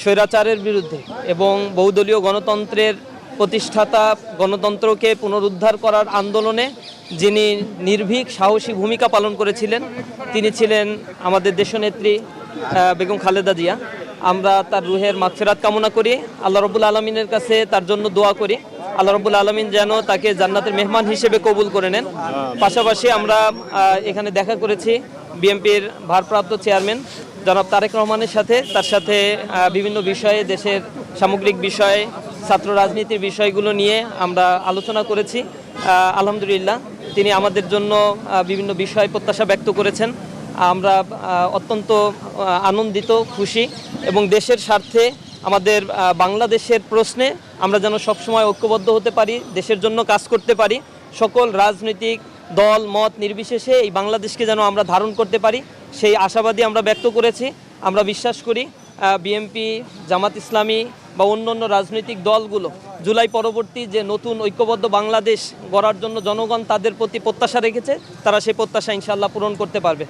স্বৈরাচারের বিরুদ্ধে এবং বহুদলীয় গণতন্ত্রের প্রতিষ্ঠাতা, গণতন্ত্রকে পুনরুদ্ধার করার আন্দোলনে যিনি নির্ভীক সাহসী ভূমিকা পালন করেছিলেন, তিনি ছিলেন আমাদের দেশনেত্রী বেগম খালেদা জিয়া। আমরা তার রুহের মাগফিরাত কামনা করি, আল্লাহ রাব্বুল আলামিনের কাছে তার জন্য দোয়া করি, আল্লাহ রাব্বুল আলামিন যেন তাকে জান্নাতের মেহমান হিসেবে কবুল করে নেন। পাশাপাশি আমরা এখানে দেখা করেছি বিএনপির ভারপ্রাপ্ত চেয়ারম্যান জনাব তারেক রহমানের সাথে, তার সাথে বিভিন্ন বিষয়ে, দেশের সামগ্রিক বিষয়ে, ছাত্র রাজনীতির বিষয়গুলো নিয়ে আমরা আলোচনা করেছি। আলহামদুলিল্লাহ, তিনি আমাদের জন্য বিভিন্ন বিষয় প্রত্যাশা ব্যক্ত করেছেন। আমরা অত্যন্ত আনন্দিত, খুশি এবং দেশের স্বার্থে আমাদের বাংলাদেশের প্রশ্নে আমরা যেন সবসময় ঐক্যবদ্ধ হতে পারি, দেশের জন্য কাজ করতে পারি, সকল রাজনৈতিক দল মত নির্বিশেষে এই বাংলাদেশকে যেন আমরা ধারণ করতে পারি, সেই আশাবাদী আমরা ব্যক্ত করেছি। আমরা বিশ্বাস করি বিএনপি, জামাত ইসলামী বা অন্যান্য রাজনৈতিক দলগুলো জুলাই পরবর্তী যে নতুন ঐক্যবদ্ধ বাংলাদেশ গড়ার জন্য জনগণ তাদের প্রতি প্রত্যাশা রেখেছে, তারা সেই প্রত্যাশা ইনশাআল্লাহ পূরণ করতে পারবে।